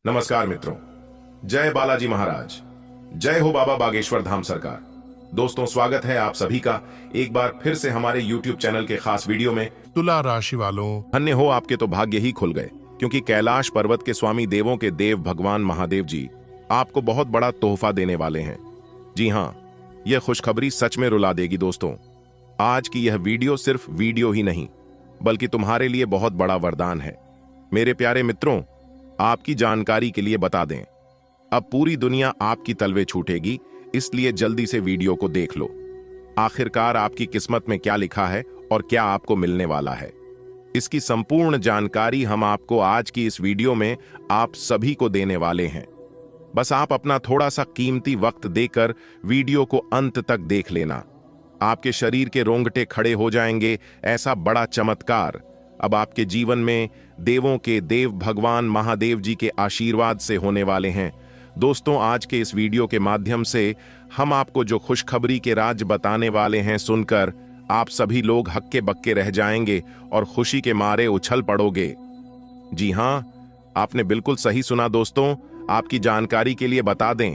नमस्कार मित्रों, जय बालाजी महाराज, जय हो बाबा बागेश्वर धाम सरकार। दोस्तों, स्वागत है आप सभी का एक बार फिर से हमारे YouTube चैनल के खास वीडियो में। तुला राशि वालों, धन्य हो, आपके तो भाग्य ही खुल गए, क्योंकि कैलाश पर्वत के स्वामी देवों के देव भगवान महादेव जी आपको बहुत बड़ा तोहफा देने वाले हैं। जी हाँ, यह खुशखबरी सच में रुला देगी दोस्तों। आज की यह वीडियो सिर्फ वीडियो ही नहीं, बल्कि तुम्हारे लिए बहुत बड़ा वरदान है। मेरे प्यारे मित्रों, आपकी जानकारी के लिए बता दें, अब पूरी दुनिया आपकी तलवे छूटेगी, इसलिए जल्दी से वीडियो को देख लो। आखिरकार आपकी किस्मत में क्या लिखा है और क्या आपको मिलने वाला है, इसकी संपूर्ण जानकारी हम आपको आज की इस वीडियो में आप सभी को देने वाले हैं। बस आप अपना थोड़ा सा कीमती वक्त देकर वीडियो को अंत तक देख लेना। आपके शरीर के रोंगटे खड़े हो जाएंगे। ऐसा बड़ा चमत्कार अब आपके जीवन में देवों के देव भगवान महादेव जी के आशीर्वाद से होने वाले हैं। दोस्तों, आज के इस वीडियो के माध्यम से हम आपको जो खुशखबरी के राज बताने वाले हैं, सुनकर आप सभी लोग हक्के बक्के रह जाएंगे और खुशी के मारे उछल पड़ोगे। जी हाँ, आपने बिल्कुल सही सुना दोस्तों। आपकी जानकारी के लिए बता दें,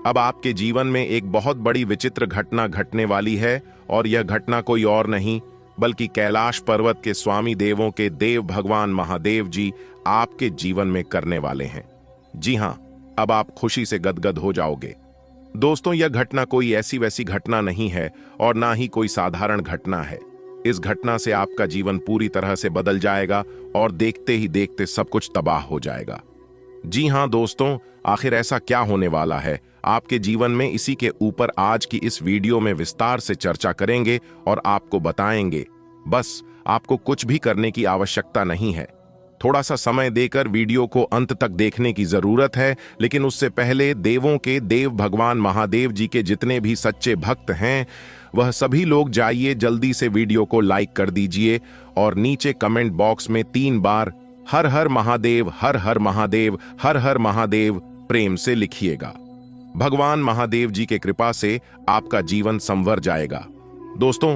अब आपके जीवन में एक बहुत बड़ी विचित्र घटना घटने वाली है, और यह घटना कोई और नहीं बल्कि कैलाश पर्वत के स्वामी देवों के देव भगवान महादेव जी आपके जीवन में करने वाले हैं। जी हाँ, अब आप खुशी से गदगद हो जाओगे। दोस्तों, यह घटना कोई ऐसी वैसी घटना नहीं है और ना ही कोई साधारण घटना है। इस घटना से आपका जीवन पूरी तरह से बदल जाएगा और देखते ही देखते सब कुछ तबाह हो जाएगा। जी हाँ दोस्तों, आखिर ऐसा क्या होने वाला है आपके जीवन में, इसी के ऊपर आज की इस वीडियो में विस्तार से चर्चा करेंगे और आपको बताएंगे। बस आपको कुछ भी करने की आवश्यकता नहीं है, थोड़ा सा समय देकर वीडियो को अंत तक देखने की जरूरत है। लेकिन उससे पहले देवों के देव भगवान महादेव जी के जितने भी सच्चे भक्त हैं, वह सभी लोग जाइए जल्दी से वीडियो को लाइक कर दीजिए और नीचे कमेंट बॉक्स में 3 बार हर हर महादेव, हर हर महादेव, हर हर महादेव प्रेम से लिखिएगा। भगवान महादेव जी के कृपा से आपका जीवन संवर जाएगा। दोस्तों,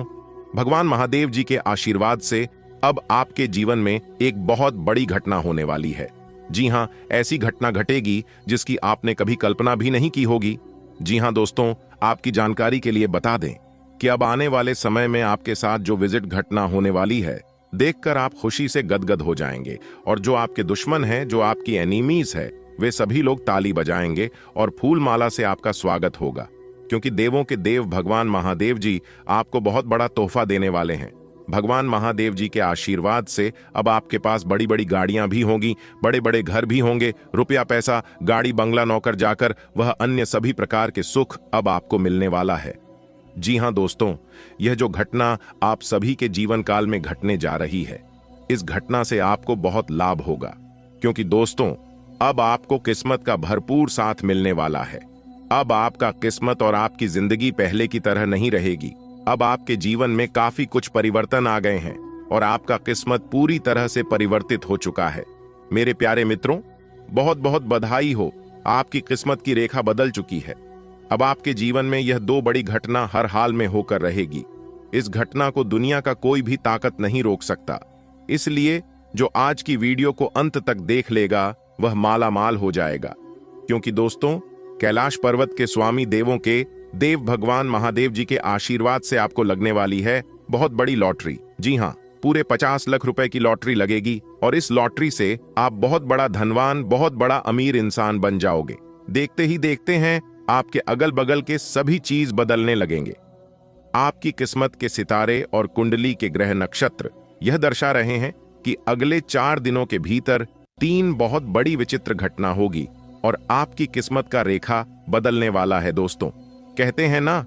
भगवान महादेव जी के आशीर्वाद से अब आपके जीवन में एक बहुत बड़ी घटना होने वाली है। जी हाँ, ऐसी घटना घटेगी जिसकी आपने कभी कल्पना भी नहीं की होगी। जी हाँ दोस्तों, आपकी जानकारी के लिए बता दें कि अब आने वाले समय में आपके साथ जो विजिट घटना होने वाली है, देखकर आप खुशी से गदगद हो जाएंगे, और जो आपके दुश्मन हैं, जो आपकी एनिमीज है, वे सभी लोग ताली बजाएंगे और फूल माला से आपका स्वागत होगा, क्योंकि देवों के देव भगवान महादेव जी आपको बहुत बड़ा तोहफा देने वाले हैं। भगवान महादेव जी के आशीर्वाद से अब आपके पास बड़ी बड़ी गाड़ियां भी होंगी, बड़े बड़े घर भी होंगे, रुपया पैसा, गाड़ी बंगला नौकर जाकर वह अन्य सभी प्रकार के सुख अब आपको मिलने वाला है। जी हाँ दोस्तों, यह जो घटना आप सभी के जीवन काल में घटने जा रही है, इस घटना से आपको बहुत लाभ होगा, क्योंकि दोस्तों अब आपको किस्मत का भरपूर साथ मिलने वाला है। अब आपका किस्मत और आपकी जिंदगी पहले की तरह नहीं रहेगी। अब आपके जीवन में काफी कुछ परिवर्तन आ गए हैं और आपका किस्मत पूरी तरह से परिवर्तित हो चुका है। मेरे प्यारे मित्रों, बहुत बहुत बधाई हो, आपकी किस्मत की रेखा बदल चुकी है। अब आपके जीवन में यह 2 बड़ी घटना हर हाल में होकर रहेगी। इस घटना को दुनिया का कोई भी ताकत नहीं रोक सकता। इसलिए जो आज की वीडियो को अंत तक देख लेगा वह माला माल हो जाएगा, क्योंकि दोस्तों कैलाश पर्वत के स्वामी देवों के देव भगवान महादेव जी के आशीर्वाद से आपको लगने वाली है बहुत बड़ी लॉटरी। जी हाँ, पूरे 50 लाख रुपए की लॉटरी लगेगी, और इस लॉटरी से आप बहुत बड़ा धनवान, बहुत बड़ा अमीर इंसान बन जाओगे। देखते ही देखते हैं आपके अगल बगल के सभी चीज बदलने लगेंगे। आपकी किस्मत के सितारे और कुंडली के ग्रह नक्षत्र यह दर्शा रहे हैं कि अगले 4 दिनों के भीतर 3 बहुत बड़ी विचित्र घटना होगी और आपकी किस्मत का रेखा बदलने वाला है। दोस्तों, कहते हैं ना,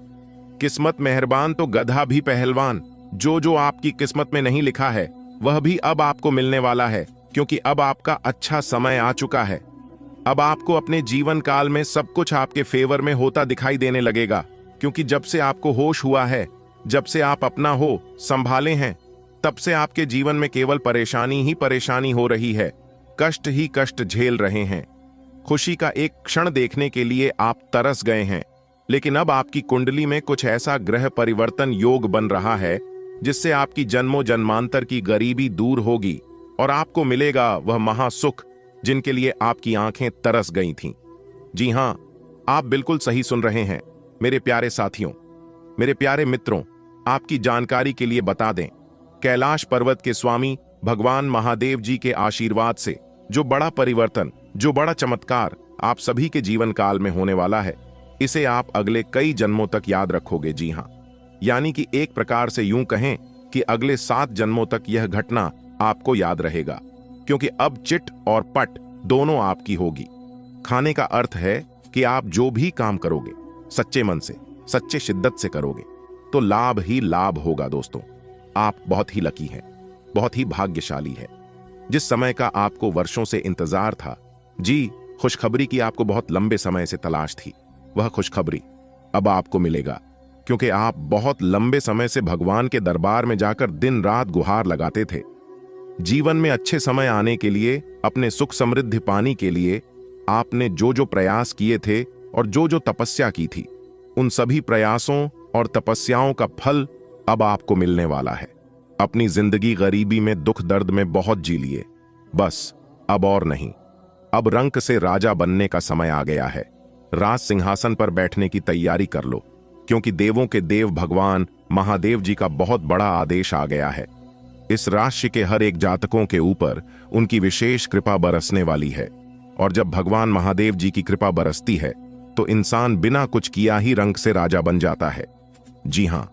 किस्मत मेहरबान तो गधा भी पहलवान। जो आपकी किस्मत में नहीं लिखा है वह भी अब आपको मिलने वाला है, क्योंकि अब आपका अच्छा समय आ चुका है। अब आपको अपने जीवन काल में सब कुछ आपके फेवर में होता दिखाई देने लगेगा, क्योंकि जब से आपको होश हुआ है, जब से आप अपना हो संभाले हैं, तब से आपके जीवन में केवल परेशानी ही परेशानी हो रही है, कष्ट ही कष्ट झेल रहे हैं। खुशी का एक क्षण देखने के लिए आप तरस गए हैं, लेकिन अब आपकी कुंडली में कुछ ऐसा ग्रह परिवर्तन योग बन रहा है जिससे आपकी जन्मों जन्मांतर की गरीबी दूर होगी और आपको मिलेगा वह महासुख जिनके लिए आपकी आंखें तरस गई थीं। जी हां, आप बिल्कुल सही सुन रहे हैं मेरे प्यारे साथियों, मेरे प्यारे मित्रों। आपकी जानकारी के लिए बता दें, कैलाश पर्वत के स्वामी भगवान महादेव जी के आशीर्वाद से जो बड़ा परिवर्तन, जो बड़ा चमत्कार आप सभी के जीवन काल में होने वाला है, इसे आप अगले कई जन्मों तक याद रखोगे। जी हां, यानी कि एक प्रकार से यूं कहें कि अगले 7 जन्मों तक यह घटना आपको याद रहेगा, क्योंकि अब चिट और पट दोनों आपकी होगी। खाने का अर्थ है कि आप जो भी काम करोगे सच्चे मन से, सच्चे शिद्दत से करोगे तो लाभ ही लाभ होगा। दोस्तों, आप बहुत ही लकी हैं, बहुत ही भाग्यशाली है। जिस समय का आपको वर्षों से इंतजार था, जी, खुशखबरी की आपको बहुत लंबे समय से तलाश थी, वह खुशखबरी अब आपको मिलेगा, क्योंकि आप बहुत लंबे समय से भगवान के दरबार में जाकर दिन रात गुहार लगाते थे। जीवन में अच्छे समय आने के लिए, अपने सुख समृद्धि पाने के लिए आपने जो जो प्रयास किए थे और जो जो तपस्या की थी, उन सभी प्रयासों और तपस्याओं का फल अब आपको मिलने वाला है। अपनी जिंदगी गरीबी में, दुख दर्द में बहुत जी लिए, बस अब और नहीं। अब रंक से राजा बनने का समय आ गया है। राज सिंहासन पर बैठने की तैयारी कर लो, क्योंकि देवों के देव भगवान महादेव जी का बहुत बड़ा आदेश आ गया है। इस राशि के हर एक जातकों के ऊपर उनकी विशेष कृपा बरसने वाली है, और जब भगवान महादेव जी की कृपा बरसती है तो इंसान बिना कुछ किया ही रंक से राजा बन जाता है। जी हां,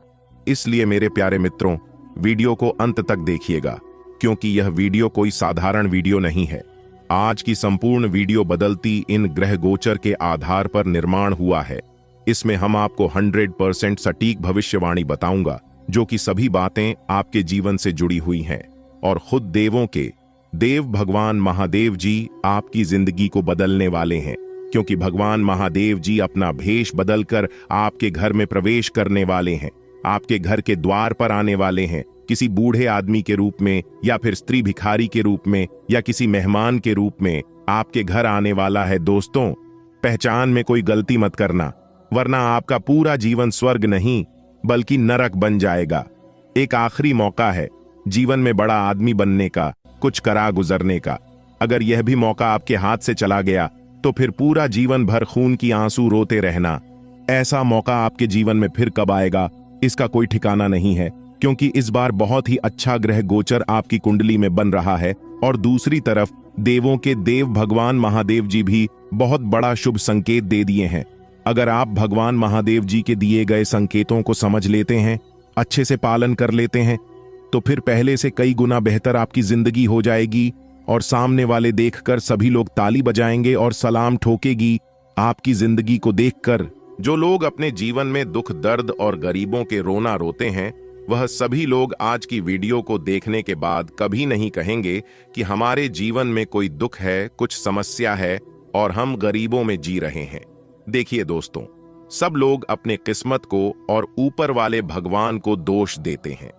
इसलिए मेरे प्यारे मित्रों, वीडियो को अंत तक देखिएगा, क्योंकि यह वीडियो कोई साधारण वीडियो नहीं है। आज की संपूर्ण वीडियो बदलती इन ग्रह गोचर के आधार पर निर्माण हुआ है। इसमें हम आपको 100% सटीक भविष्यवाणी बताऊंगा, जो कि सभी बातें आपके जीवन से जुड़ी हुई हैं, और खुद देवों के देव भगवान महादेव जी आपकी जिंदगी को बदलने वाले हैं, क्योंकि भगवान महादेव जी अपना भेष बदलकर आपके घर में प्रवेश करने वाले हैं। आपके घर के द्वार पर आने वाले हैं, किसी बूढ़े आदमी के रूप में, या फिर स्त्री भिखारी के रूप में, या किसी मेहमान के रूप में आपके घर आने वाला है। दोस्तों, पहचान में कोई गलती मत करना, वरना आपका पूरा जीवन स्वर्ग नहीं बल्कि नरक बन जाएगा। एक आखिरी मौका है जीवन में बड़ा आदमी बनने का, कुछ करा गुजरने का। अगर यह भी मौका आपके हाथ से चला गया तो फिर पूरा जीवन भर खून की आंसू रोते रहना। ऐसा मौका आपके जीवन में फिर कब आएगा, इसका कोई ठिकाना नहीं है, क्योंकि इस बार बहुत ही अच्छा ग्रह गोचर आपकी कुंडली में बन रहा है, और दूसरी तरफ देवों के देव भगवान महादेव जी भी बहुत बड़ा शुभ संकेत दे दिए हैं। अगर आप भगवान महादेव जी के दिए गए संकेतों को समझ लेते हैं, अच्छे से पालन कर लेते हैं, तो फिर पहले से कई गुना बेहतर आपकी जिंदगी हो जाएगी, और सामने वाले देखकर सभी लोग ताली बजाएंगे और सलाम ठोकेगी आपकी जिंदगी को देखकर। जो लोग अपने जीवन में दुख दर्द और गरीबों के रोना रोते हैं, वह सभी लोग आज की वीडियो को देखने के बाद कभी नहीं कहेंगे कि हमारे जीवन में कोई दुख है, कुछ समस्या है और हम गरीबों में जी रहे हैं। देखिए दोस्तों, सब लोग अपने किस्मत को और ऊपर वाले भगवान को दोष देते हैं,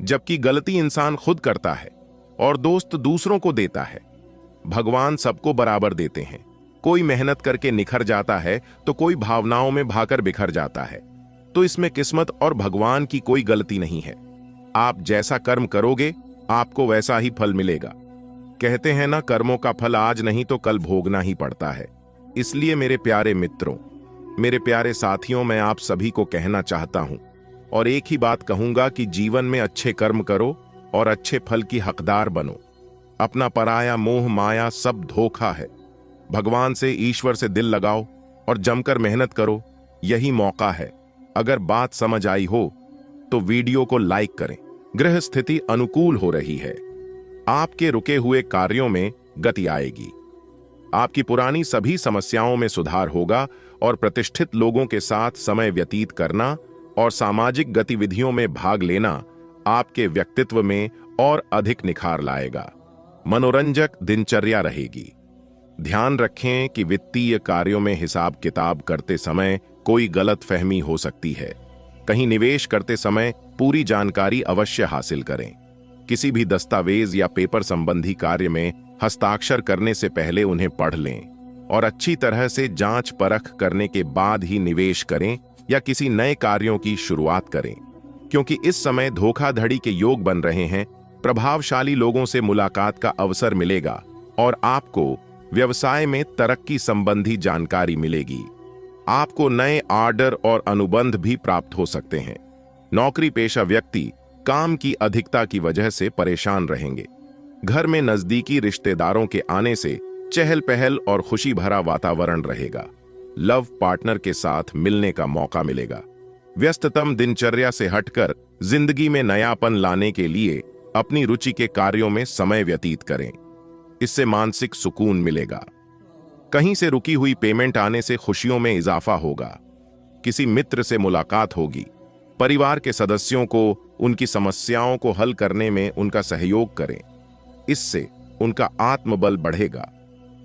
जबकि गलती इंसान खुद करता है और दोस्त दूसरों को देता है। भगवान सबको बराबर देते हैं। कोई मेहनत करके निखर जाता है तो कोई भावनाओं में भाकर बिखर जाता है। तो इसमें किस्मत और भगवान की कोई गलती नहीं है। आप जैसा कर्म करोगे आपको वैसा ही फल मिलेगा। कहते हैं ना, कर्मों का फल आज नहीं तो कल भोगना ही पड़ता है। इसलिए मेरे प्यारे मित्रों, मेरे प्यारे साथियों, मैं आप सभी को कहना चाहता हूं और एक ही बात कहूंगा कि जीवन में अच्छे कर्म करो और अच्छे फल की हकदार बनो। अपना पराया मोह माया सब धोखा है। भगवान से, ईश्वर से दिल लगाओ और जमकर मेहनत करो, यही मौका है। अगर बात समझ आई हो तो वीडियो को लाइक करें। ग्रह स्थिति अनुकूल हो रही है। आपके रुके हुए कार्यों में गति आएगी। आपकी पुरानी सभी समस्याओं में सुधार होगा और प्रतिष्ठित लोगों के साथ समय व्यतीत करना और सामाजिक गतिविधियों में भाग लेना आपके व्यक्तित्व में और अधिक निखार लाएगा। मनोरंजक दिनचर्या रहेगी। ध्यान रखें कि वित्तीय कार्यों में हिसाब किताब करते समय कोई गलतफहमी हो सकती है। कहीं निवेश करते समय पूरी जानकारी अवश्य हासिल करें। किसी भी दस्तावेज या पेपर संबंधी कार्य में हस्ताक्षर करने से पहले उन्हें पढ़ लें और अच्छी तरह से जांच परख करने के बाद ही निवेश करें या किसी नए कार्यों की शुरुआत करें, क्योंकि इस समय धोखाधड़ी के योग बन रहे हैं। प्रभावशाली लोगों से मुलाकात का अवसर मिलेगा और आपको व्यवसाय में तरक्की संबंधी जानकारी मिलेगी। आपको नए ऑर्डर और अनुबंध भी प्राप्त हो सकते हैं। नौकरी पेशा व्यक्ति काम की अधिकता की वजह से परेशान रहेंगे। घर में नजदीकी रिश्तेदारों के आने से चहल पहल और खुशी भरा वातावरण रहेगा। लव पार्टनर के साथ मिलने का मौका मिलेगा। व्यस्ततम दिनचर्या से हटकर जिंदगी में नयापन लाने के लिए अपनी रुचि के कार्यों में समय व्यतीत करें। इससे मानसिक सुकून मिलेगा। कहीं से रुकी हुई पेमेंट आने से खुशियों में इजाफा होगा। किसी मित्र से मुलाकात होगी। परिवार के सदस्यों को उनकी समस्याओं को हल करने में उनका सहयोग करें। इससे उनका आत्मबल बढ़ेगा।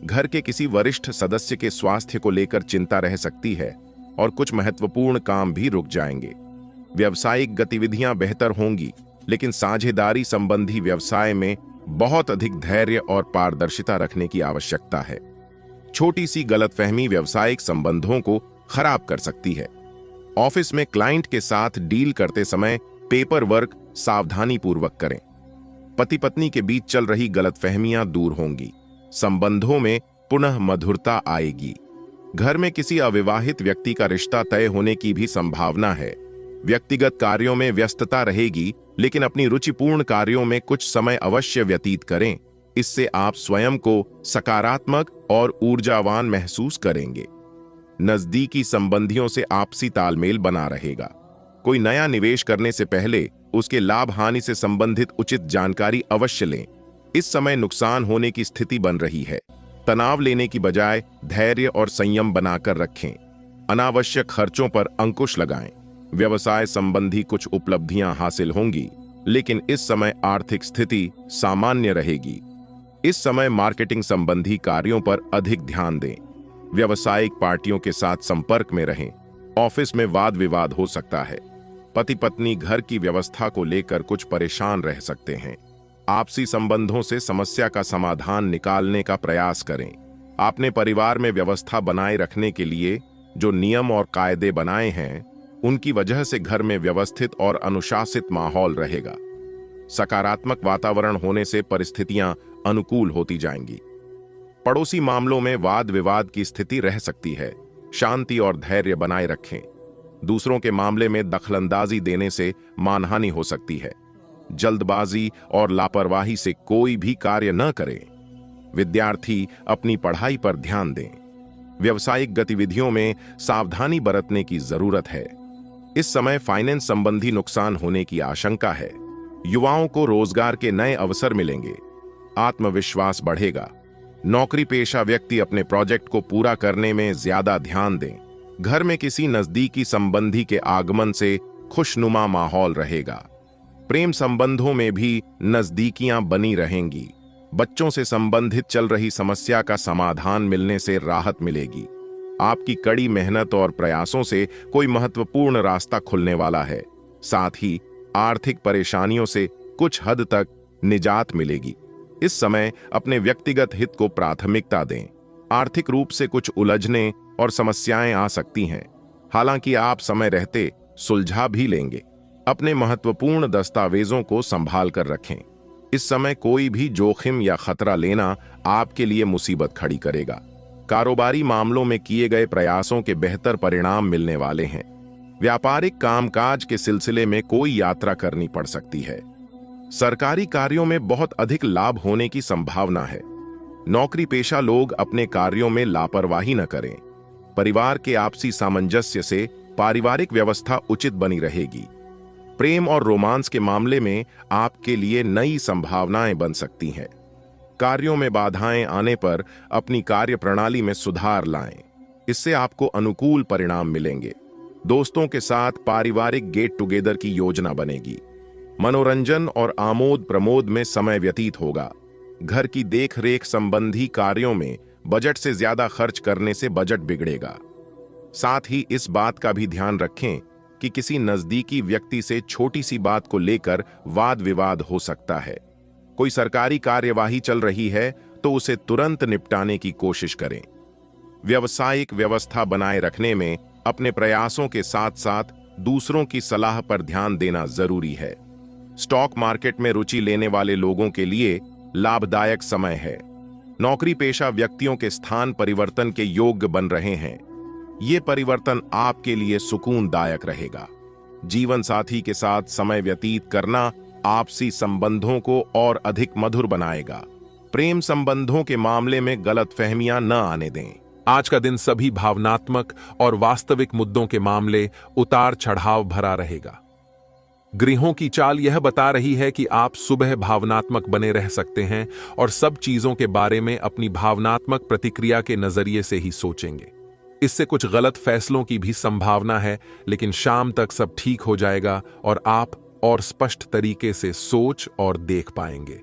घर के किसी वरिष्ठ सदस्य के स्वास्थ्य को लेकर चिंता रह सकती है और कुछ महत्वपूर्ण काम भी रुक जाएंगे। व्यावसायिक गतिविधियां बेहतर होंगी, लेकिन साझेदारी संबंधी व्यवसाय में बहुत अधिक धैर्य और पारदर्शिता रखने की आवश्यकता है। छोटी सी गलतफहमी व्यावसायिक संबंधों को खराब कर सकती है। ऑफिस में क्लाइंट के साथ डील करते समय पेपर वर्क सावधानी पूर्वक करें। पति पत्नी के बीच चल रही गलतफहमियां दूर होंगी। संबंधों में पुनः मधुरता आएगी। घर में किसी अविवाहित व्यक्ति का रिश्ता तय होने की भी संभावना है। व्यक्तिगत कार्यों में व्यस्तता रहेगी, लेकिन अपनी रुचिपूर्ण कार्यों में कुछ समय अवश्य व्यतीत करें। इससे आप स्वयं को सकारात्मक और ऊर्जावान महसूस करेंगे। नजदीकी संबंधियों से आपसी तालमेल बना रहेगा। कोई नया निवेश करने से पहले उसके लाभ हानि से संबंधित उचित जानकारी अवश्य लें। इस समय नुकसान होने की स्थिति बन रही है। तनाव लेने की बजाय धैर्य और संयम बनाकर रखें। अनावश्यक खर्चों पर अंकुश लगाएं। व्यवसाय संबंधी कुछ उपलब्धियां हासिल होंगी, लेकिन इस समय आर्थिक स्थिति सामान्य रहेगी। इस समय मार्केटिंग संबंधी कार्यों पर अधिक ध्यान दें। व्यावसायिक पार्टियों के साथ संपर्क में रहें। ऑफिस में वाद विवाद हो सकता है। पति पत्नी घर की व्यवस्था को लेकर कुछ परेशान रह सकते हैं। आपसी संबंधों से समस्या का समाधान निकालने का प्रयास करें। आपने परिवार में व्यवस्था बनाए रखने के लिए जो नियम और कायदे बनाए हैं, उनकी वजह से घर में व्यवस्थित और अनुशासित माहौल रहेगा। सकारात्मक वातावरण होने से परिस्थितियां अनुकूल होती जाएंगी। पड़ोसी मामलों में वाद विवाद की स्थिति रह सकती है। शांति और धैर्य बनाए रखें। दूसरों के मामले में दखलंदाजी देने से मानहानि हो सकती है। जल्दबाजी और लापरवाही से कोई भी कार्य न करें। विद्यार्थी अपनी पढ़ाई पर ध्यान दें। व्यावसायिक गतिविधियों में सावधानी बरतने की जरूरत है। इस समय फाइनेंस संबंधी नुकसान होने की आशंका है। युवाओं को रोजगार के नए अवसर मिलेंगे। आत्मविश्वास बढ़ेगा। नौकरी पेशा व्यक्ति अपने प्रोजेक्ट को पूरा करने में ज्यादा ध्यान दें। घर में किसी नजदीकी संबंधी के आगमन से खुशनुमा माहौल रहेगा। प्रेम संबंधों में भी नजदीकियां बनी रहेंगी। बच्चों से संबंधित चल रही समस्या का समाधान मिलने से राहत मिलेगी। आपकी कड़ी मेहनत और प्रयासों से कोई महत्वपूर्ण रास्ता खुलने वाला है। साथ ही आर्थिक परेशानियों से कुछ हद तक निजात मिलेगी। इस समय अपने व्यक्तिगत हित को प्राथमिकता दें। आर्थिक रूप से कुछ उलझने और समस्याएं आ सकती हैं, हालांकि आप समय रहते सुलझा भी लेंगे। अपने महत्वपूर्ण दस्तावेजों को संभाल कर रखें। इस समय कोई भी जोखिम या खतरा लेना आपके लिए मुसीबत खड़ी करेगा। कारोबारी मामलों में किए गए प्रयासों के बेहतर परिणाम मिलने वाले हैं। व्यापारिक कामकाज के सिलसिले में कोई यात्रा करनी पड़ सकती है। सरकारी कार्यों में बहुत अधिक लाभ होने की संभावना है। नौकरी पेशा लोग अपने कार्यों में लापरवाही न करें। परिवार के आपसी सामंजस्य से पारिवारिक व्यवस्था उचित बनी रहेगी। प्रेम और रोमांस के मामले में आपके लिए नई संभावनाएं बन सकती हैं। कार्यों में बाधाएं आने पर अपनी कार्य प्रणाली में सुधार लाएं। इससे आपको अनुकूल परिणाम मिलेंगे। दोस्तों के साथ पारिवारिक गेट टुगेदर की योजना बनेगी। मनोरंजन और आमोद प्रमोद में समय व्यतीत होगा। घर की देखरेख संबंधी कार्यों में बजट से ज्यादा खर्च करने से बजट बिगड़ेगा। साथ ही इस बात का भी ध्यान रखें कि किसी नजदीकी व्यक्ति से छोटी सी बात को लेकर वाद विवाद हो सकता है। कोई सरकारी कार्यवाही चल रही है तो उसे तुरंत निपटाने की कोशिश करें। व्यावसायिक व्यवस्था बनाए रखने में अपने प्रयासों के साथ साथ दूसरों की सलाह पर ध्यान देना जरूरी है। स्टॉक मार्केट में रुचि लेने वाले लोगों के लिए लाभदायक समय है। नौकरी पेशा व्यक्तियों के स्थान परिवर्तन के योग्य बन रहे हैं। ये परिवर्तन आपके लिए सुकूनदायक रहेगा। जीवन साथी के साथ समय व्यतीत करना आपसी संबंधों को और अधिक मधुर बनाएगा। प्रेम संबंधों के मामले में गलतफहमियां न आने दें। आज का दिन सभी भावनात्मक और वास्तविक मुद्दों के मामले उतार चढ़ाव भरा रहेगा। ग्रहों की चाल यह बता रही है कि आप सुबह भावनात्मक बने रह सकते हैं और सब चीजों के बारे में अपनी भावनात्मक प्रतिक्रिया के नजरिए से ही सोचेंगे। इससे कुछ गलत फैसलों की भी संभावना है, लेकिन शाम तक सब ठीक हो जाएगा और आप और स्पष्ट तरीके से सोच और देख पाएंगे।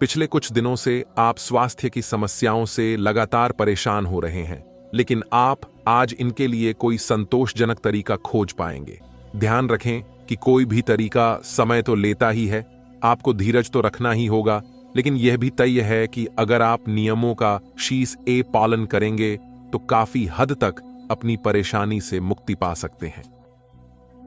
पिछले कुछ दिनों से आप स्वास्थ्य की समस्याओं से लगातार परेशान हो रहे हैं, लेकिन आप आज इनके लिए कोई संतोषजनक तरीका खोज पाएंगे। ध्यान रखें कि कोई भी तरीका समय तो लेता ही है। आपको धीरज तो रखना ही होगा, लेकिन यह भी तय है कि अगर आप नियमों का शीश ए पालन करेंगे तो काफी हद तक अपनी परेशानी से मुक्ति पा सकते हैं।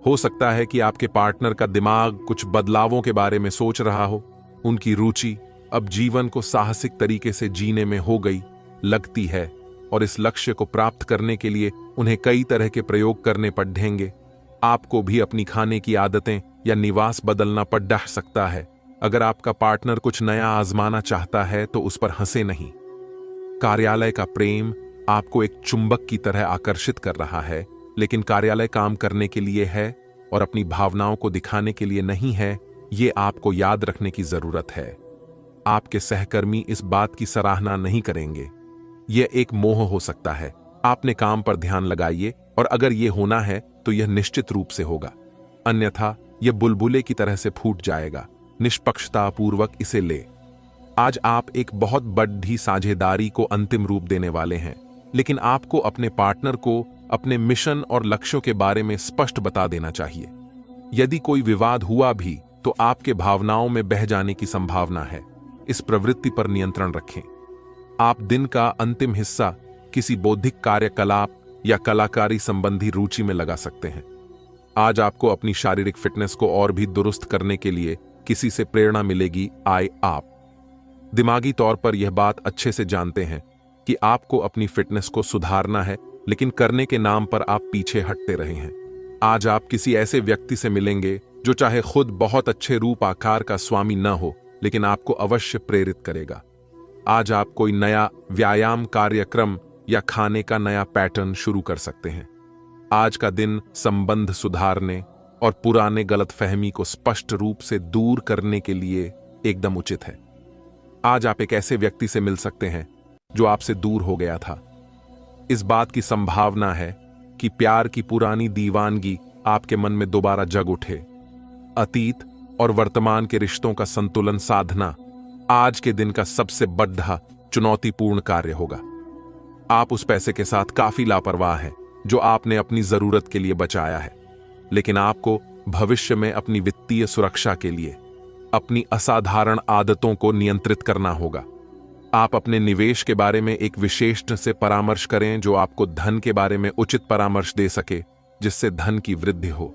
हो सकता है कि आपके पार्टनर का दिमाग कुछ बदलावों के बारे में सोच रहा हो। उनकी रुचि अब जीवन को साहसिक तरीके से जीने में हो गई लगती है और इस लक्ष्य को प्राप्त करने के लिए उन्हें कई तरह के प्रयोग करने पड़ेंगे। आपको भी अपनी खाने की आदतें या निवास बदलना पड़ सकता है। अगर आपका पार्टनर कुछ नया आजमाना चाहता है तो उस पर हंसे नहीं। कार्यालय का प्रेम आपको एक चुंबक की तरह आकर्षित कर रहा है, लेकिन कार्यालय काम करने के लिए है और अपनी भावनाओं को दिखाने के लिए नहीं है। ये आपको याद रखने की जरूरत है। आपके सहकर्मी इस बात की सराहना नहीं करेंगे। यह एक मोह हो सकता है। आपने काम पर ध्यान लगाइए और अगर यह होना है तो यह निश्चित रूप से होगा, अन्यथा यह बुलबुले की तरह से फूट जाएगा। निष्पक्षतापूर्वक इसे ले। आज आप एक बहुत बड़ी साझेदारी को अंतिम रूप देने वाले हैं, लेकिन आपको अपने पार्टनर को अपने मिशन और लक्ष्यों के बारे में स्पष्ट बता देना चाहिए। यदि कोई विवाद हुआ भी तो आपके भावनाओं में बह जाने की संभावना है। इस प्रवृत्ति पर नियंत्रण रखें। आप दिन का अंतिम हिस्सा किसी बौद्धिक कार्यकलाप या कलाकारी संबंधी रुचि में लगा सकते हैं। आज आपको अपनी शारीरिक फिटनेस को और भी दुरुस्त करने के लिए किसी से प्रेरणा मिलेगी। आप दिमागी तौर पर यह बात अच्छे से जानते हैं कि आपको अपनी फिटनेस को सुधारना है, लेकिन करने के नाम पर आप पीछे हटते रहे हैं। आज आप किसी ऐसे व्यक्ति से मिलेंगे जो चाहे खुद बहुत अच्छे रूप आकार का स्वामी न हो, लेकिन आपको अवश्य प्रेरित करेगा। आज आप कोई नया व्यायाम कार्यक्रम या खाने का नया पैटर्न शुरू कर सकते हैं। आज का दिन संबंध सुधारने और पुराने गलतफहमी को स्पष्ट रूप से दूर करने के लिए एकदम उचित है। आज आप एक ऐसे व्यक्ति से मिल सकते हैं जो आपसे दूर हो गया था। इस बात की संभावना है कि प्यार की पुरानी दीवानगी आपके मन में दोबारा जग उठे। अतीत और वर्तमान के रिश्तों का संतुलन साधना आज के दिन का सबसे बड़ा चुनौतीपूर्ण कार्य होगा। आप उस पैसे के साथ काफी लापरवाह हैं जो आपने अपनी जरूरत के लिए बचाया है, लेकिन आपको भविष्य में अपनी वित्तीय सुरक्षा के लिए अपनी असाधारण आदतों को नियंत्रित करना होगा। आप अपने निवेश के बारे में एक विशेषज्ञ से परामर्श करें जो आपको धन के बारे में उचित परामर्श दे सके, जिससे धन की वृद्धि हो।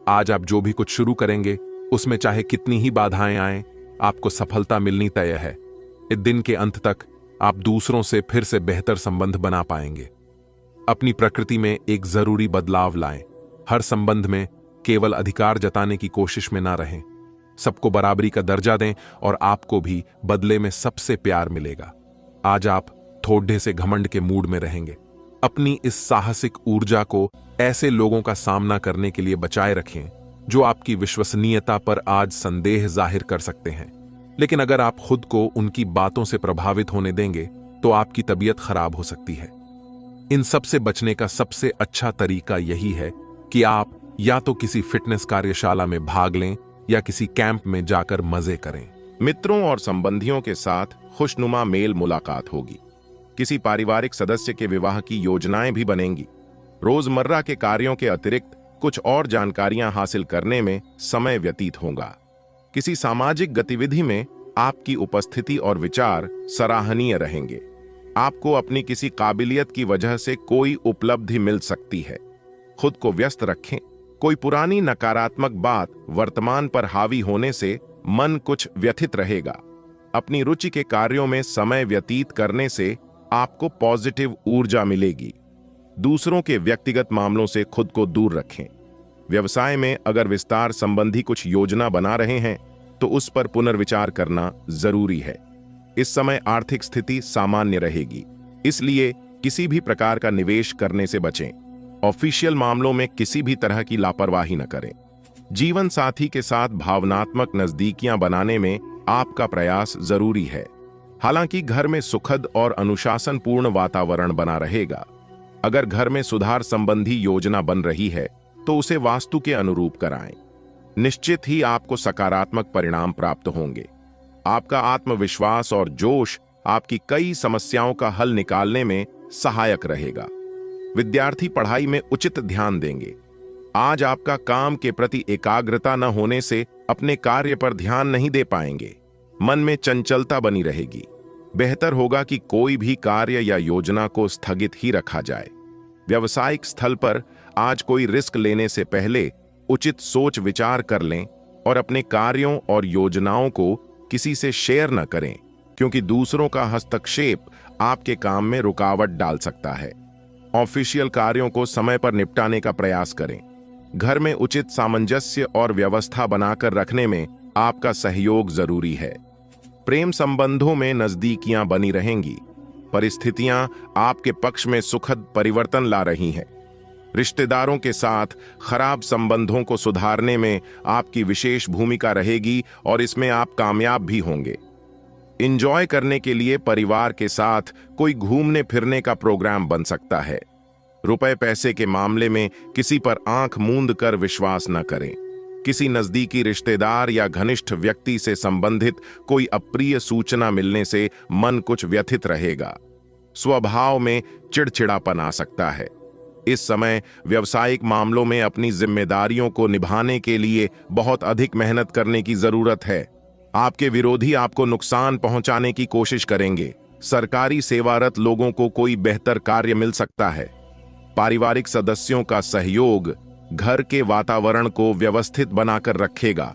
आज आप जो भी कुछ शुरू करेंगे उसमें चाहे कितनी ही बाधाएं आएं, आपको सफलता मिलनी तय है। इस दिन के अंत तक आप दूसरों से फिर से बेहतर संबंध बना पाएंगे। अपनी प्रकृति में एक जरूरी बदलाव लाएं। हर संबंध में केवल अधिकार जताने की कोशिश में ना रहें। सबको बराबरी का दर्जा दें और आपको भी बदले में सबसे प्यार मिलेगा। आज आप थोड़े से घमंड के मूड में रहेंगे। अपनी इस साहसिक ऊर्जा को ऐसे लोगों का सामना करने के लिए बचाए रखें जो आपकी विश्वसनीयता पर आज संदेह जाहिर कर सकते हैं, लेकिन अगर आप खुद को उनकी बातों से प्रभावित होने देंगे तो आपकी तबीयत खराब हो सकती है। इन सब से बचने का सबसे अच्छा तरीका यही है कि आप या तो किसी फिटनेस कार्यशाला में भाग लें या किसी कैंप में जाकर मजे करें। मित्रों और संबंधियों के साथ खुशनुमा मेल मुलाकात होगी। किसी पारिवारिक सदस्य के विवाह की योजनाएं भी बनेंगी। रोजमर्रा के कार्यों के अतिरिक्त कुछ और जानकारियां हासिल करने में समय व्यतीत होगा। किसी सामाजिक गतिविधि में आपकी उपस्थिति और विचार सराहनीय रहेंगे। आपको अपनी किसी काबिलियत की वजह से कोई उपलब्धि मिल सकती है। खुद को व्यस्त रखें। कोई पुरानी नकारात्मक बात वर्तमान पर हावी होने से मन कुछ व्यथित रहेगा। अपनी रुचि के कार्यों में समय व्यतीत करने से आपको पॉजिटिव ऊर्जा मिलेगी। दूसरों के व्यक्तिगत मामलों से खुद को दूर रखें। व्यवसाय में अगर विस्तार संबंधी कुछ योजना बना रहे हैं तो उस पर पुनर्विचार करना जरूरी है। इस समय आर्थिक स्थिति सामान्य रहेगी, इसलिए किसी भी प्रकार का निवेश करने से बचें। ऑफिशियल मामलों में किसी भी तरह की लापरवाही न करें। जीवन साथी के साथ भावनात्मक नजदीकियां बनाने में आपका प्रयास जरूरी है। हालांकि घर में सुखद और अनुशासनपूर्ण वातावरण बना रहेगा। अगर घर में सुधार संबंधी योजना बन रही है तो उसे वास्तु के अनुरूप कराएं। निश्चित ही आपको सकारात्मक परिणाम प्राप्त होंगे। आपका आत्मविश्वास और जोश आपकी कई समस्याओं का हल निकालने में सहायक रहेगा। विद्यार्थी पढ़ाई में उचित ध्यान देंगे। आज आपका काम के प्रति एकाग्रता न होने से अपने कार्य पर ध्यान नहीं दे पाएंगे। मन में चंचलता बनी रहेगी। बेहतर होगा कि कोई भी कार्य या योजना को स्थगित ही रखा जाए। व्यावसायिक स्थल पर आज कोई रिस्क लेने से पहले उचित सोच विचार कर लें और अपने कार्यों और योजनाओं को किसी से शेयर न करें, क्योंकि दूसरों का हस्तक्षेप आपके काम में रुकावट डाल सकता है। ऑफिशियल कार्यों को समय पर निपटाने का प्रयास करें। घर में उचित सामंजस्य और व्यवस्था बनाकर रखने में आपका सहयोग जरूरी है। प्रेम संबंधों में नजदीकियां बनी रहेंगी। परिस्थितियां आपके पक्ष में सुखद परिवर्तन ला रही हैं। रिश्तेदारों के साथ खराब संबंधों को सुधारने में आपकी विशेष भूमिका रहेगी और इसमें आप कामयाब भी होंगे। एंजॉय करने के लिए परिवार के साथ कोई घूमने फिरने का प्रोग्राम बन सकता है। रुपए पैसे के मामले में किसी पर आंख मूंद कर विश्वास न करें। किसी नजदीकी रिश्तेदार या घनिष्ठ व्यक्ति से संबंधित कोई अप्रिय सूचना मिलने से मन कुछ व्यथित रहेगा। स्वभाव में चिड़चिड़ापन आ सकता है। इस समय व्यावसायिक मामलों में अपनी जिम्मेदारियों को निभाने के लिए बहुत अधिक मेहनत करने की जरूरत है। आपके विरोधी आपको नुकसान पहुंचाने की कोशिश करेंगे। सरकारी सेवारत लोगों को कोई बेहतर कार्य मिल सकता है। पारिवारिक सदस्यों का सहयोग घर के वातावरण को व्यवस्थित बनाकर रखेगा।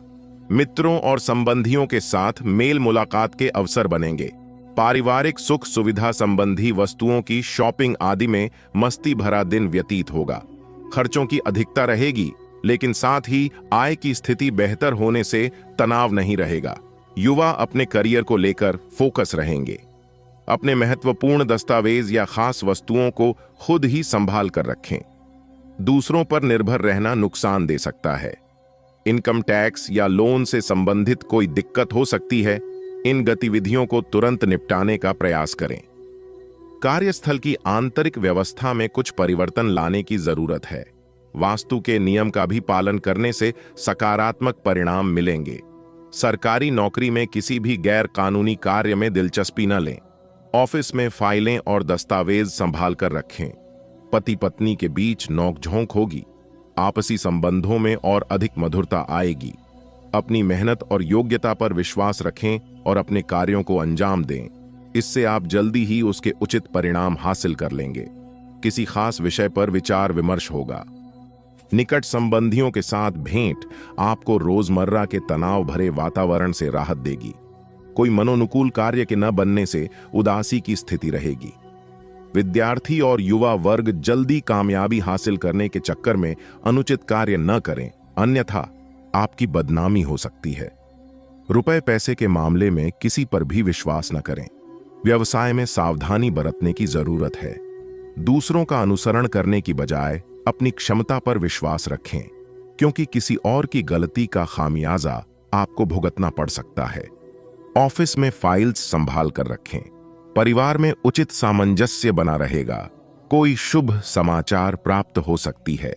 मित्रों और संबंधियों के साथ मेल मुलाकात के अवसर बनेंगे। पारिवारिक सुख सुविधा संबंधी वस्तुओं की शॉपिंग आदि में मस्ती भरा दिन व्यतीत होगा। खर्चों की अधिकता रहेगी, लेकिन साथ ही आय की स्थिति बेहतर होने से तनाव नहीं रहेगा। युवा अपने करियर को लेकर फोकस रहेंगे। अपने महत्वपूर्ण दस्तावेज या खास वस्तुओं को खुद ही संभाल कर रखें। दूसरों पर निर्भर रहना नुकसान दे सकता है। इनकम टैक्स या लोन से संबंधित कोई दिक्कत हो सकती है। इन गतिविधियों को तुरंत निपटाने का प्रयास करें। कार्यस्थल की आंतरिक व्यवस्था में कुछ परिवर्तन लाने की जरूरत है। वास्तु के नियम का भी पालन करने से सकारात्मक परिणाम मिलेंगे। सरकारी नौकरी में किसी भी गैर कानूनी कार्य में दिलचस्पी न लें। ऑफिस में फाइलें और दस्तावेज संभाल कर रखें। पति पत्नी के बीच नोकझोंक होगी। आपसी संबंधों में और अधिक मधुरता आएगी। अपनी मेहनत और योग्यता पर विश्वास रखें और अपने कार्यों को अंजाम दें। इससे आप जल्दी ही उसके उचित परिणाम हासिल कर लेंगे। किसी खास विषय पर विचार विमर्श होगा। निकट संबंधियों के साथ भेंट आपको रोजमर्रा के तनाव भरे वातावरण से राहत देगी। कोई मनोनुकूल कार्य के न बनने से उदासी की स्थिति रहेगी। विद्यार्थी और युवा वर्ग जल्दी कामयाबी हासिल करने के चक्कर में अनुचित कार्य न करें, अन्यथा आपकी बदनामी हो सकती है। रुपए पैसे के मामले में किसी पर भी विश्वास न करें। व्यवसाय में सावधानी बरतने की जरूरत है। दूसरों का अनुसरण करने की बजाय अपनी क्षमता पर विश्वास रखें, क्योंकि किसी और की गलती का खामियाजा आपको भुगतना पड़ सकता है। ऑफिस में फाइल्स संभाल कर रखें। परिवार में उचित सामंजस्य बना रहेगा। कोई शुभ समाचार प्राप्त हो सकती है।